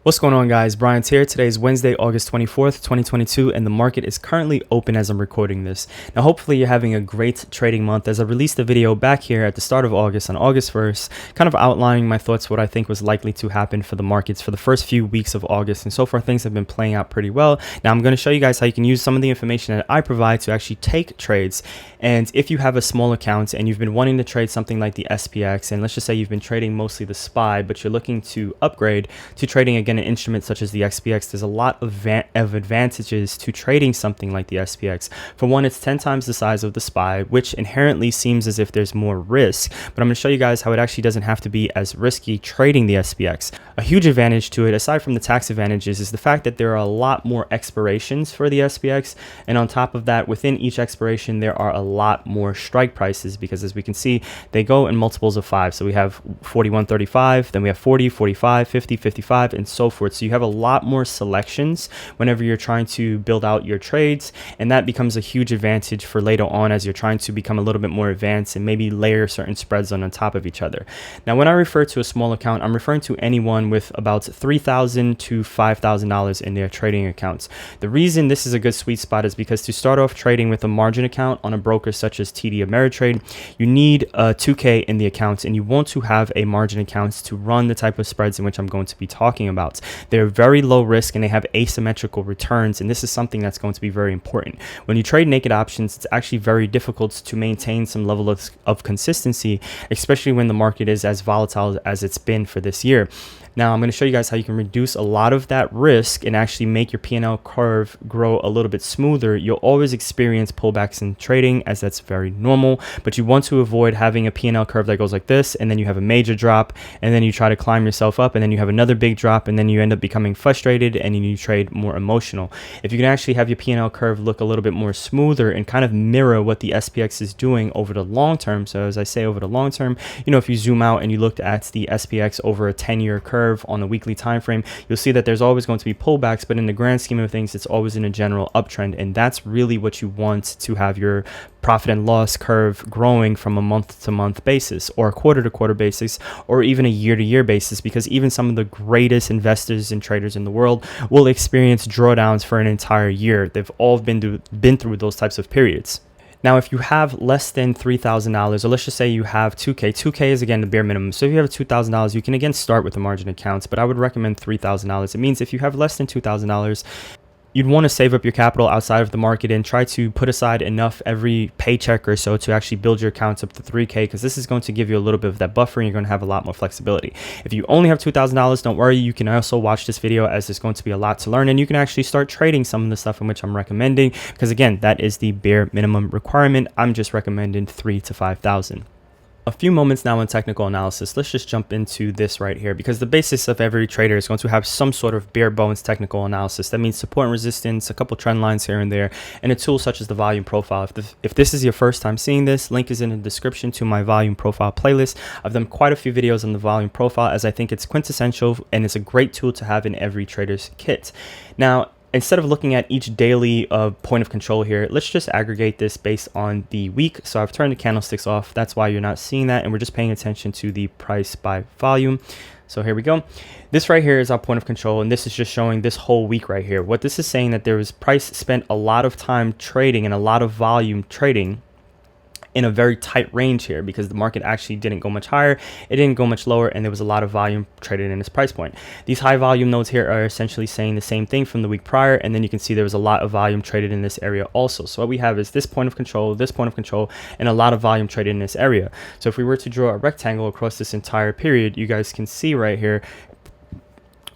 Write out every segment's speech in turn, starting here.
What's going on, guys? Brian's here. Today is Wednesday, August 24th, 2022, and the market is currently open as I'm recording this. Now, hopefully you're having a great trading month, as I released a video back here at the start of August, on August 1st, kind of outlining my thoughts, what I think was likely to happen for the markets for the first few weeks of August, and so far things have been playing out pretty well. Now, I'm going to show you guys how you can use some of the information that I provide to actually take trades. And if you have a small account and you've been wanting to trade something like the SPX, and let's just say you've been trading mostly the SPY, but you're looking to upgrade to trading again an instrument such as the XPX, there's a lot of advantages to trading something like the SPX. For one, it's 10 times the size of the SPY, which inherently seems as if there's more risk, but I'm going to show you guys how it actually doesn't have to be as risky trading the SPX. A huge advantage to it, aside from the tax advantages, is the fact that there are a lot more expirations for the SPX, and on top of that, within each expiration there are a lot more strike prices, because as we can see, they go in multiples of 5. So we have 41.35, then we have 40, 45, 50, 55, and so forth. So you have a lot more selections whenever you're trying to build out your trades, and that becomes a huge advantage for later on as you're trying to become a little bit more advanced and maybe layer certain spreads on top of each other. Now, when I refer to a small account, I'm referring to anyone with about $3,000 to $5,000 in their trading accounts. The reason this is a good sweet spot is because to start off trading with a margin account on a broker such as TD Ameritrade, you need $2K in the account, and you want to have a margin account to run the type of spreads in which I'm going to be talking about. They're very low risk and they have asymmetrical returns, and this is something that's going to be very important. When you trade naked options, it's actually very difficult to maintain some level of consistency, especially when the market is as volatile as it's been for this year. Now, I'm going to show you guys how you can reduce a lot of that risk and actually make your P&L curve grow a little bit smoother. You'll always experience pullbacks in trading, as that's very normal, but you want to avoid having a P&L curve that goes like this, and then you have a major drop, and then you try to climb yourself up, and then you have another big drop, and then you end up becoming frustrated and you trade more emotional. If you can actually have your P&L curve look a little bit more smoother and kind of mirror what the SPX is doing over the long term, so as I say, over the long term, if you zoom out and you looked at the SPX over a 10-year curve on a weekly time frame, you'll see that there's always going to be pullbacks, but in the grand scheme of things, it's always in a general uptrend, and that's really what you want to have your profit and loss curve growing from a month-to-month basis, or a quarter-to-quarter basis, or even a year-to-year basis, because even some of the greatest investors and traders in the world will experience drawdowns for an entire year. They've all been through those types of periods. Now, if you have less than $3,000, or let's just say you have 2K is again the bare minimum. So if you have $2,000, you can again start with the margin accounts, but I would recommend $3,000. It means if you have less than $2,000, you'd want to save up your capital outside of the market and try to put aside enough every paycheck or so to actually build your accounts up to 3K, because this is going to give you a little bit of that buffer and you're going to have a lot more flexibility. If you only have $2,000, don't worry, you can also watch this video, as there's going to be a lot to learn, and you can actually start trading some of the stuff in which I'm recommending, because again, that is the bare minimum requirement. I'm just recommending $3,000 to $5,000. A few moments now on technical analysis. Let's just jump into this right here, because the basis of every trader is going to have some sort of bare bones technical analysis. That means support and resistance, a couple trend lines here and there, and a tool such as the volume profile. If this is your first time seeing this, link is in the description to my volume profile playlist. I've done quite a few videos on the volume profile, as I think it's quintessential and it's a great tool to have in every trader's kit. Now, instead of looking at each daily point of control here, let's just aggregate this based on the week. So I've turned the candlesticks off. That's why you're not seeing that. And we're just paying attention to the price by volume. So here we go. This right here is our point of control, and this is just showing this whole week right here. What this is saying, that there was price spent a lot of time trading and a lot of volume trading in a very tight range here, because the market actually didn't go much higher, it didn't go much lower, and there was a lot of volume traded in this price point. These high volume nodes here are essentially saying the same thing from the week prior, and then you can see there was a lot of volume traded in this area also. So what we have is this point of control, and a lot of volume traded in this area. So if we were to draw a rectangle across this entire period, you guys can see right here,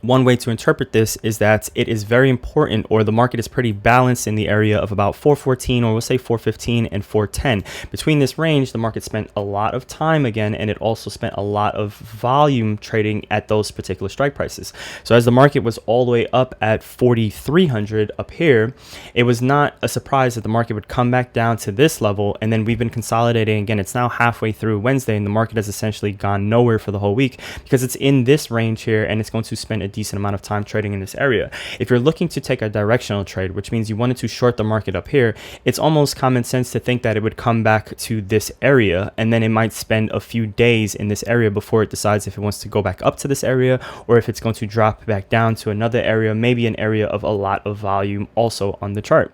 one way to interpret this is that it is very important, or the market is pretty balanced in the area of about 414, or we'll say 415 and 410. Between this range, the market spent a lot of time again, and it also spent a lot of volume trading at those particular strike prices. So as the market was all the way up at 4,300 up here, it was not a surprise that the market would come back down to this level, and then we've been consolidating again. It's now halfway through Wednesday, and the market has essentially gone nowhere for the whole week, because it's in this range here, and it's going to spend a decent amount of time trading in this area. If you're looking to take a directional trade, which means you wanted to short the market up here, it's almost common sense to think that it would come back to this area, and then it might spend a few days in this area before it decides if it wants to go back up to this area or if it's going to drop back down to another area, maybe an area of a lot of volume also on the chart.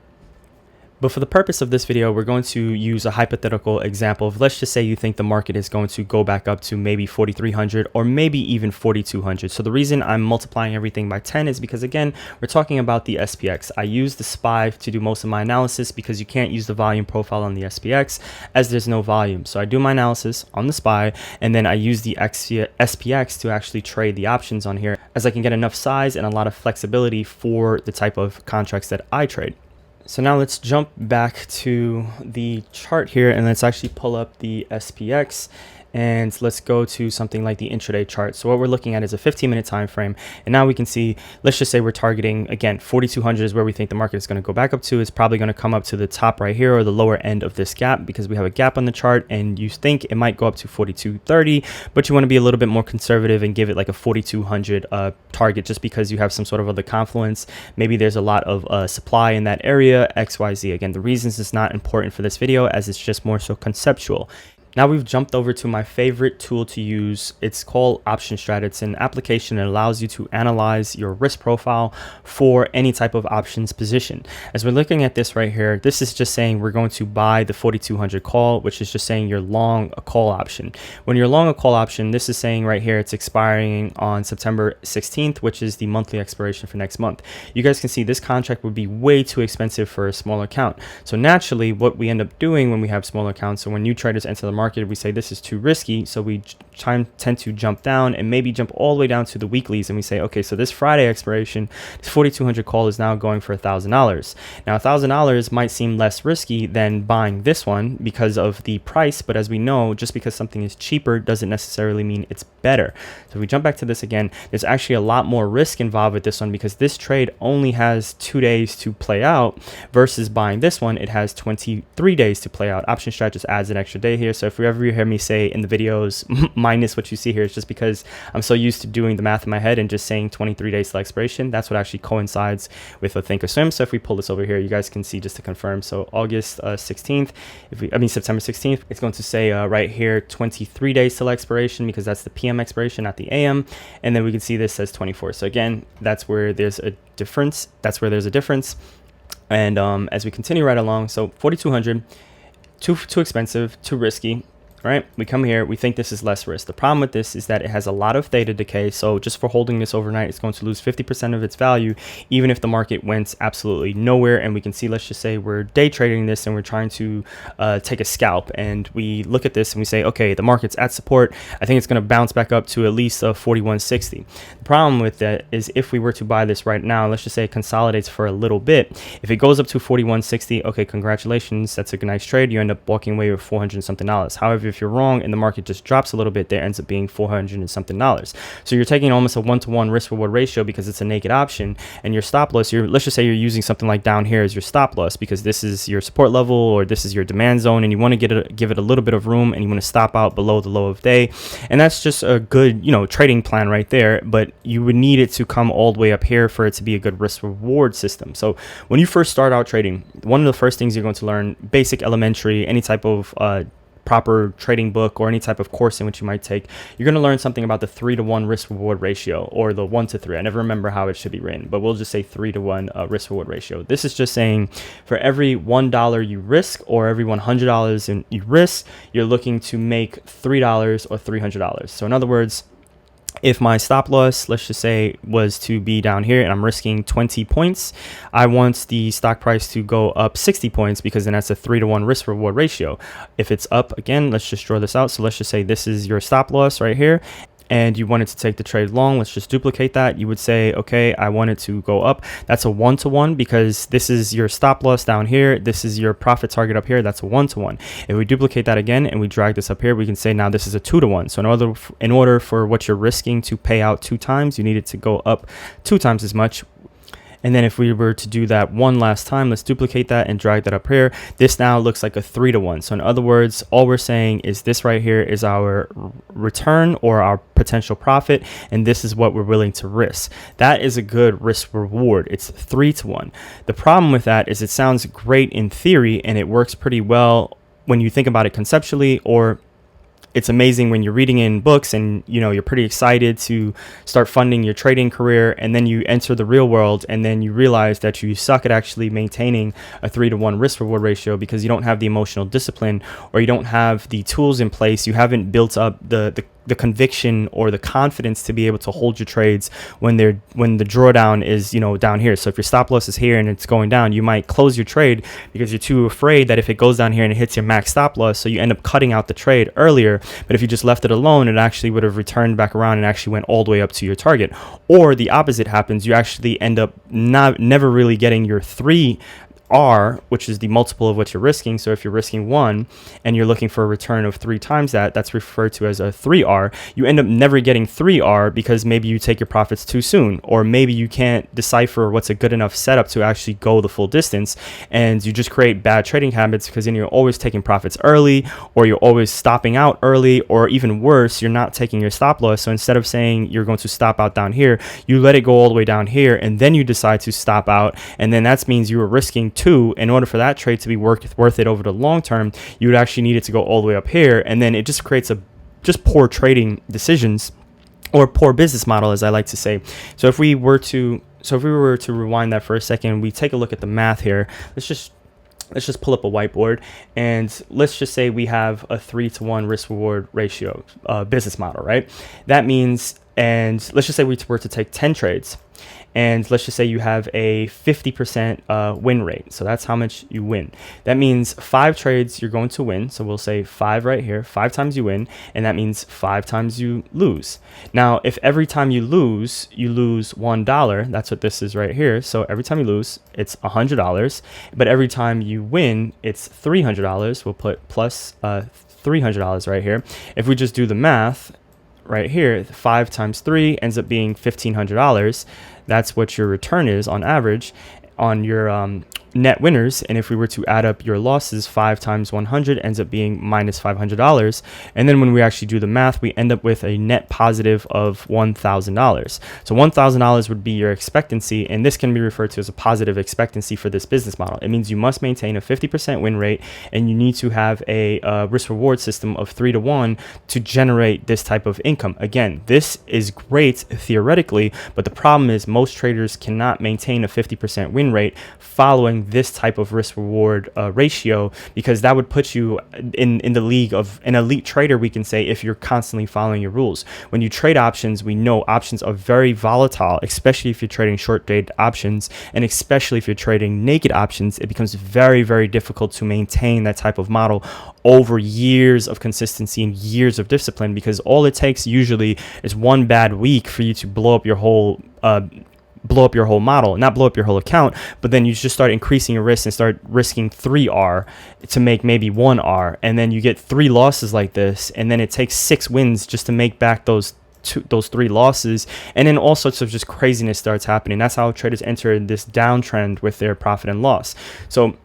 But for the purpose of this video, we're going to use a hypothetical example of, let's just say you think the market is going to go back up to maybe 4,300 or maybe even 4,200. So the reason I'm multiplying everything by 10 is because, again, we're talking about the SPX. I use the SPY to do most of my analysis because you can't use the volume profile on the SPX as there's no volume. So I do my analysis on the SPY, and then I use the SPX to actually trade the options on here, as I can get enough size and a lot of flexibility for the type of contracts that I trade. So now let's jump back to the chart here, and let's actually pull up the SPX, and let's go to something like the intraday chart. So what we're looking at is a 15-minute time frame, and now we can see, let's just say we're targeting, again, 4,200 is where we think the market is going to go back up to. It's probably going to come up to the top right here or the lower end of this gap, because we have a gap on the chart, and you think it might go up to 4,230, but you want to be a little bit more conservative and give it like a 4,200 target, just because you have some sort of other confluence. Maybe there's a lot of supply in that area, XYZ. Again, the reasons is not important for this video, as it's just more so conceptual. Now we've jumped over to my favorite tool to use. It's called Option Strat. It's an application that allows you to analyze your risk profile for any type of options position. As we're looking at this right here, this is just saying we're going to buy the 4,200 call, which is just saying you're long a call option. When you're long a call option, this is saying right here it's expiring on September 16th, which is the monthly expiration for next month. You guys can see this contract would be way too expensive for a small account. So naturally, what we end up doing when we have smaller accounts, so when new traders enter the market, we say this is too risky, so we tend to jump down and maybe jump all the way down to the weeklies, and we say, okay, so this Friday expiration, this 4,200 call is now going for $1,000. Now $1,000 might seem less risky than buying this one because of the price, but as we know, just because something is cheaper doesn't necessarily mean it's better. So if we jump back to this again, there's actually a lot more risk involved with this one, because this trade only has 2 days to play out versus buying this one, it has 23 days to play out. Option Strat just adds an extra day here. So if you ever hear me say in the videos minus what you see here, it's just because I'm so used to doing the math in my head and just saying 23 days till expiration. That's what actually coincides with a Thinkorswim. So if we pull this over here, you guys can see, just to confirm, so August 16th, September 16th, it's going to say right here 23 days till expiration, because that's the PM expiration, not the AM. And then we can see this says 24. So again, that's where there's a difference. And as we continue right along, so 4,200, too expensive, too risky. Right, we come here, we think this is less risk. The problem with this is that it has a lot of theta decay. So just for holding this overnight, it's going to lose 50% of its value, even if the market went absolutely nowhere. And we can see, let's just say we're day trading this and we're trying to take a scalp, and we look at this and we say, okay, the market's at support. I think it's going to bounce back up to at least 4160. The problem with that is, if we were to buy this right now, let's just say it consolidates for a little bit. If it goes up to 4160, okay, congratulations, that's a nice trade. You end up walking away with $400 and something. However, if you're wrong and the market just drops a little bit, there ends up being $400 and something. So you're taking almost a 1-to-1 risk reward ratio, because it's a naked option, and your stop loss, let's just say you're using something like down here as your stop loss, because this is your support level or this is your demand zone, and you want to give it a little bit of room, and you want to stop out below the low of day. And that's just a good, trading plan right there. But you would need it to come all the way up here for it to be a good risk reward system. So when you first start out trading, one of the first things you're going to learn, basic elementary, any type of proper trading book or any type of course in which you might take, you're going to learn something about the 3-to-1 risk reward ratio, or the 1-to-3. I never remember how it should be written, but we'll just say 3-to-1 risk reward ratio. This is just saying for every $1 you risk, or every $100 you risk, you're looking to make $3 or $300. So in other words, if my stop loss, let's just say, was to be down here and I'm risking 20 points, I want the stock price to go up 60 points, because then that's a 3-to-1 risk reward ratio. If it's up, again, let's just draw this out. So let's just say this is your stop loss right here, and you wanted to take the trade long. Let's just duplicate that. You would say, okay, I want it to go up. That's a 1-to-1, because this is your stop loss down here. This is your profit target up here. That's a 1-to-1. If we duplicate that again and we drag this up here, we can say now this is a 2-to-1. So in order for what you're risking to pay out 2 times, you need it to go up 2 times as much. And then if we were to do that one last time, let's duplicate that and drag that up here. This now looks like a 3-to-1. So in other words, all we're saying is this right here is our return or our potential profit, and this is what we're willing to risk. That is a good risk reward. It's 3-to-1. The problem with that is it sounds great in theory and it works pretty well when you think about it conceptually, or it's amazing when you're reading in books and you're pretty excited to start funding your trading career, and then you enter the real world and then you realize that you suck at actually maintaining a 3-to-1 risk reward ratio because you don't have the emotional discipline, or you don't have the tools in place. You haven't built up the conviction or the confidence to be able to hold your trades when the drawdown is down here. So if your stop loss is here and it's going down, you might close your trade because you're too afraid that if it goes down here and it hits your max stop loss, so you end up cutting out the trade earlier. But if you just left it alone, it actually would have returned back around and actually went all the way up to your target. Or the opposite happens, you actually end up never really getting your 3R, which is the multiple of what you're risking. So if you're risking 1 and you're looking for a return of 3 times that, that's referred to as a 3R. You end up never getting 3R because maybe you take your profits too soon, or maybe you can't decipher what's a good enough setup to actually go the full distance, and you just create bad trading habits because then you're always taking profits early, or you're always stopping out early, or even worse, you're not taking your stop loss. So instead of saying you're going to stop out down here, you let it go all the way down here and then you decide to stop out, and then that means you were risking 2. In order for that trade to be worth it over the long term, you would actually need it to go all the way up here, and then it just creates just poor trading decisions, or poor business model, as I like to say. So if we were to rewind that for a second, we take a look at the math here. Let's just pull up a whiteboard, and let's just say we have a 3-to-1 risk reward ratio business model, right? That means, and let's just say we were to take 10 trades, and let's just say you have a 50% win rate. So that's how much you win. That means 5 trades you're going to win. So we'll say 5 right here, 5 times you win, and that means 5 times you lose. Now, if every time you lose $1, that's what this is right here. So every time you lose, it's $100, but every time you win, it's $300. We'll put plus $300 right here. If we just do the math right here, 5 times 3 ends up being $1,500. That's what your return is on average on your net winners. And if we were to add up your losses, 5 times 100 ends up being minus $500. And then when we actually do the math, we end up with a net positive of $1,000. So $1,000 would be your expectancy, and this can be referred to as a positive expectancy for this business model. It means you must maintain a 50% win rate, and you need to have a risk reward system of 3-to-1 to generate this type of income. Again, this is great theoretically, but the problem is most traders cannot maintain a 50% win rate following this type of risk reward ratio, because that would put you in the league of an elite trader, we can say, if you're constantly following your rules. When you trade options, we know options are very volatile, especially if you're trading short dated options, and especially if you're trading naked options. It becomes very, very difficult to maintain that type of model over years of consistency and years of discipline, because all it takes usually is one bad week for you to blow up your whole model, not blow up your whole account, but then you just start increasing your risk and start risking 3R to make maybe 1R, and then you get 3 losses like this, and then it takes 6 wins just to make back those 3 losses, and then all sorts of just craziness starts happening. That's how traders enter this downtrend with their profit and loss. So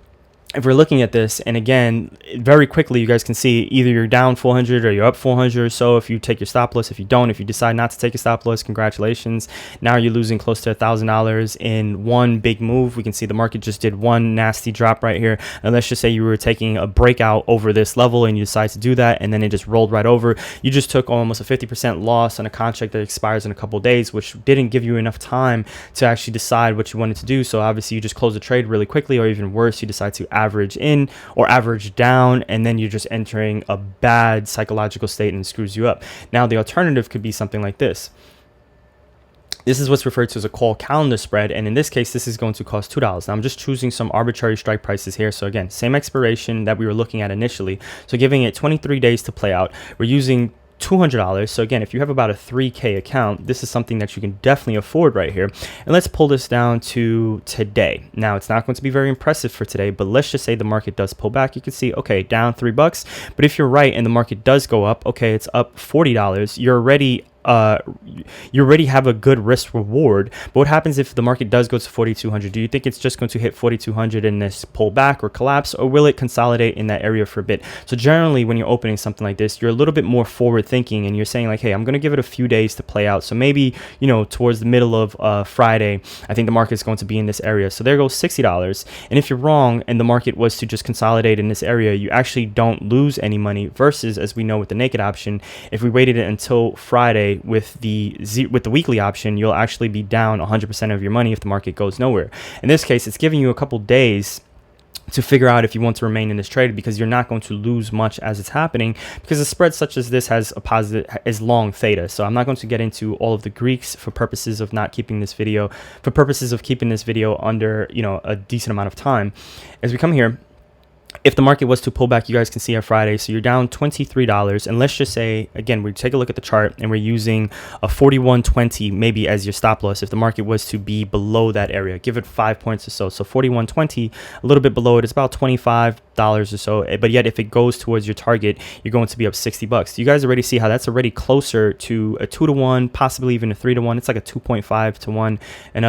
if we're looking at this, and again, very quickly, you guys can see either you're down 400 or you're up 400 or so if you take your stop loss. If you don't, if you decide not to take a stop loss, congratulations. Now you're losing close to $1,000 in one big move. We can see the market just did one nasty drop right here. And let's just say you were taking a breakout over this level and you decide to do that, and then it just rolled right over. You just took almost a 50% loss on a contract that expires in a couple of days, which didn't give you enough time to actually decide what you wanted to do. So obviously you just close the trade really quickly, or even worse, you decide to average in or average down, and then you're just entering a bad psychological state and it screws you up. Now the alternative could be something like this. This is what's referred to as a call calendar spread, and in this case this is going to cost $2. Now I'm just choosing some arbitrary strike prices here. So again, same expiration that we were looking at initially, so giving it 23 days to play out. We're using $200. So again, if you have about a 3K account, this is something that you can definitely afford right here. And let's pull this down to today. Now it's not going to be very impressive for today, but let's just say the market does pull back. You can see, okay, down $3, but if you're right and the market does go up, okay, it's up $40, you're already you already have a good risk reward. But what happens if the market does go to 4,200? Do you think it's just going to hit 4,200 and this pull back or collapse, or will it consolidate in that area for a bit? So generally, when you're opening something like this, you're a little bit more forward thinking, and you're saying like, hey, I'm going to give it a few days to play out. So maybe, towards the middle of Friday, I think the market's going to be in this area. So there goes $60. And if you're wrong and the market was to just consolidate in this area, you actually don't lose any money, versus, as we know with the naked option, if we waited it until Friday with the weekly option, you'll actually be down 100% of your money if the market goes nowhere. In this case, it's giving you a couple days to figure out if you want to remain in this trade, because you're not going to lose much as it's happening, because a spread such as this has a positive is long theta. So I'm not going to get into all of the Greeks for purposes of keeping this video under a decent amount of time. As we come here, if the market was to pull back, you guys can see on Friday, so you're down $23. And let's just say, again, we take a look at the chart and we're using a 41.20 maybe as your stop loss. If the market was to be below that area, give it 5 points or so. So 41.20, a little bit below it, it's about $25 or so. But yet, if it goes towards your target, you're going to be up $60. You guys already see how that's already closer to a 2-to-1, possibly even a 3-to-1. It's like a 2.5 to 1. In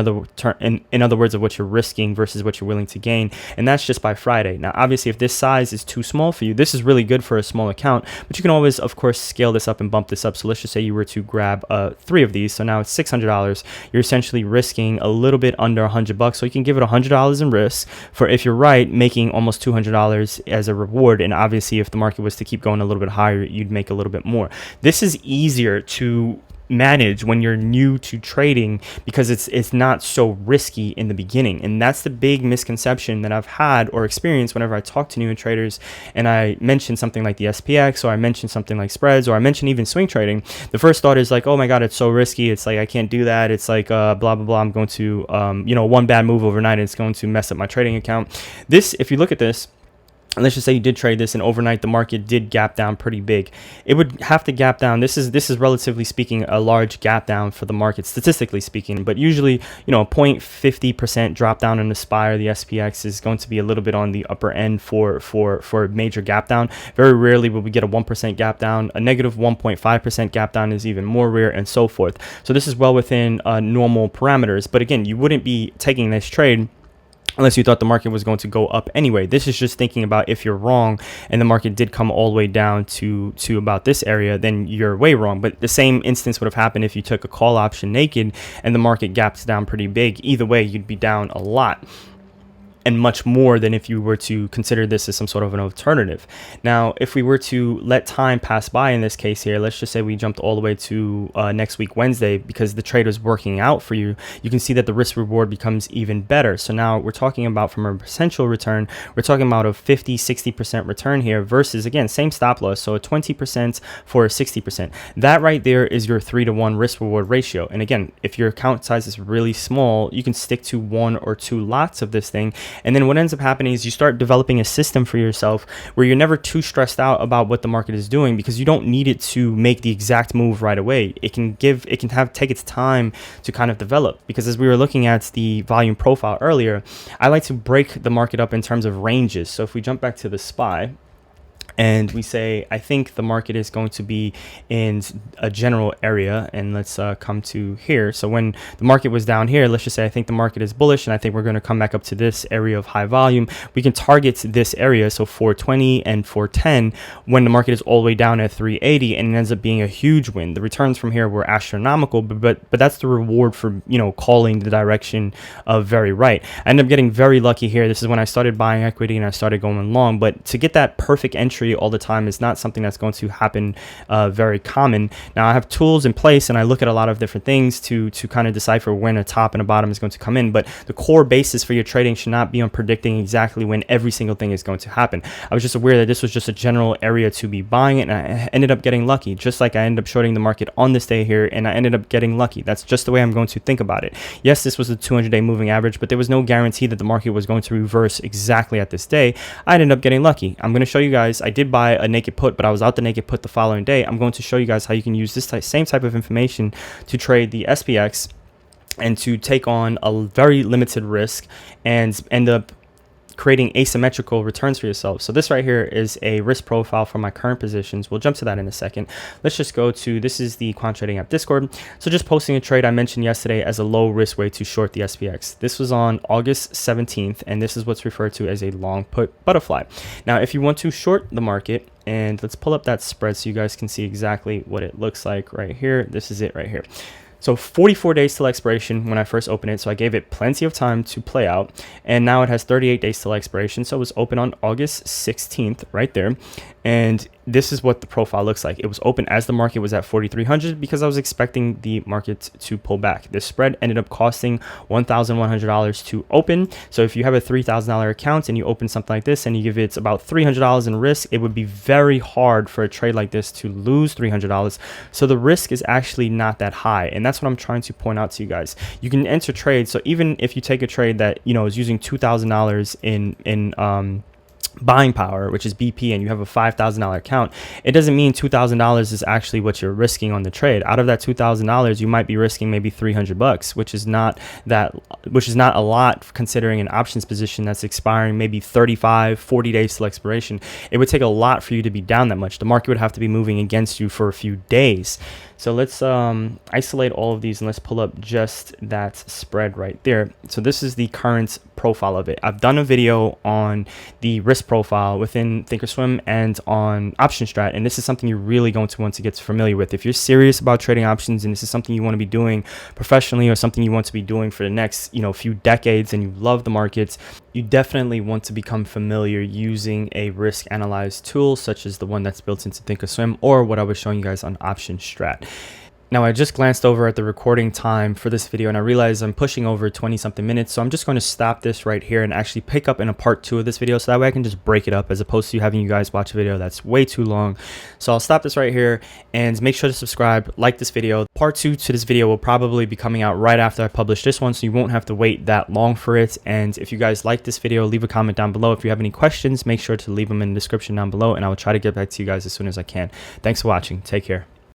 other words, of what you're risking versus what you're willing to gain, and that's just by Friday. Now, obviously, if this size is too small for you, this is really good for a small account, but you can always, of course, scale this up and bump this up. So let's just say you were to grab 3 of these. So now it's $600. You're essentially risking a little bit under $100. So you can give it $100 in risk for, if you're right, making almost $200 as a reward. And obviously, if the market was to keep going a little bit higher, you'd make a little bit more. This is easier to manage when you're new to trading, because it's not so risky in the beginning. And that's the big misconception that I've had or experienced whenever I talk to new traders and I mention something like the SPX, or I mention something like spreads, or I mention even swing trading. The first thought is like, oh my god, it's so risky, it's like I can't do that, it's like blah blah blah, I'm going to one bad move overnight, it's going to mess up my trading account. This, if you look at this, and let's just say you did trade this and overnight the market did gap down pretty big, it would have to gap down. This is relatively speaking a large gap down for the market, statistically speaking, but usually 0.50% drop down in the SPY or the SPX is going to be a little bit on the upper end for a major gap down. Very rarely will we get a 1% gap down. A negative 1.5% gap down is even more rare, and so forth. So this is well within normal parameters, but again, you wouldn't be taking this trade unless you thought the market was going to go up anyway. This is just thinking about if you're wrong and the market did come all the way down to about this area, then you're way wrong. But the same instance would have happened if you took a call option naked and the market gaps down pretty big. Either way, you'd be down a lot, and much more than if you were to consider this as some sort of an alternative. Now, if we were to let time pass by in this case here, let's just say we jumped all the way to next week Wednesday, because the trade was working out for you, you can see that the risk reward becomes even better. So now we're talking about, from a potential return, we're talking about a 50-60% return here, versus, again, same stop loss, so a 20% for a 60%. That right there is your 3-to-1 risk reward ratio. And again, if your account size is really small, you can stick to 1 or 2 lots of this thing. And then what ends up happening is you start developing a system for yourself where you're never too stressed out about what the market is doing, because you don't need it to make the exact move right away. It can take its time to kind of develop, because as we were looking at the volume profile earlier, I like to break the market up in terms of ranges. So if we jump back to the SPY, and we say, I think the market is going to be in a general area, and let's come to here. So when the market was down here, let's just say I think the market is bullish, and I think we're going to come back up to this area of high volume. We can target this area, so 420 and 410, when the market is all the way down at 380, and it ends up being a huge win. The returns from here were astronomical, but that's the reward for calling the direction of very right. I ended up getting very lucky here. This is when I started buying equity and I started going long, but to get that perfect entry all the time is not something that's going to happen very common. Now, I have tools in place and I look at a lot of different things to kind of decipher when a top and a bottom is going to come in, but the core basis for your trading should not be on predicting exactly when every single thing is going to happen. I was just aware that this was just a general area to be buying it, and I ended up getting lucky, just like I ended up shorting the market on this day here, and I ended up getting lucky. That's just the way I'm going to think about it. Yes, this was a 200-day moving average, but there was no guarantee that the market was going to reverse exactly at this day. I ended up getting lucky. I'm going to show you guys, I did buy a naked put, but I was out the naked put the following day. I'm going to show you guys how you can use this same type of information to trade the SPX and to take on a very limited risk and end up creating asymmetrical returns for yourself. So this right here is a risk profile for my current positions. We'll jump to that in a second. Let's just go to, this is the quant trading app Discord. So just posting a trade I mentioned yesterday as a low risk way to short the SPX. This was on August 17th, and this is what's referred to as a long put butterfly. Now, if you want to short the market, and let's pull up that spread so you guys can see exactly what it looks like right here. This is it right here. So 44 days till expiration when I first opened it. So I gave it plenty of time to play out. And now it has 38 days till expiration. So it was open on August 16th right there. And this is what the profile looks like. It was open as the market was at 4,300 because I was expecting the market to pull back. This spread ended up costing $1,100 to open. So if you have a $3,000 account and you open something like this and you give it about $300 in risk, it would be very hard for a trade like this to lose $300. So the risk is actually not that high. And that's what I'm trying to point out to you guys. You can enter trades. So even if you take a trade that, you know, is using $2,000 in buying power, which is BP, and you have a $5,000 account, it doesn't mean $2,000 is actually what you're risking on the trade. Out of that $2,000, you might be risking maybe $300, which is not a lot considering an options position that's expiring maybe 40 days till expiration. It would take a lot for you to be down that much. The market would have to be moving against you for a few days. So let's isolate all of these and let's pull up just that spread right there. So this is the current profile of it. I've done a video on the risk profile within Thinkorswim and on option strat, and this is something you're really going to want to get familiar with. If you're serious about trading options and this is something you want to be doing professionally or something you want to be doing for the next, you know, few decades, and you love the markets, you definitely want to become familiar using a risk analyzed tool such as the one that's built into Thinkorswim or what I was showing you guys on option strat. Now, I just glanced over at the recording time for this video and I realized I'm pushing over 20 something minutes. So I'm just going to stop this right here and actually pick up in a part 2 of this video. So that way I can just break it up as opposed to having you guys watch a video that's way too long. So I'll stop this right here and make sure to subscribe, like this video. Part 2 to this video will probably be coming out right after I publish this one. So you won't have to wait that long for it. And if you guys like this video, leave a comment down below. If you have any questions, make sure to leave them in the description down below and I will try to get back to you guys as soon as I can. Thanks for watching. Take care.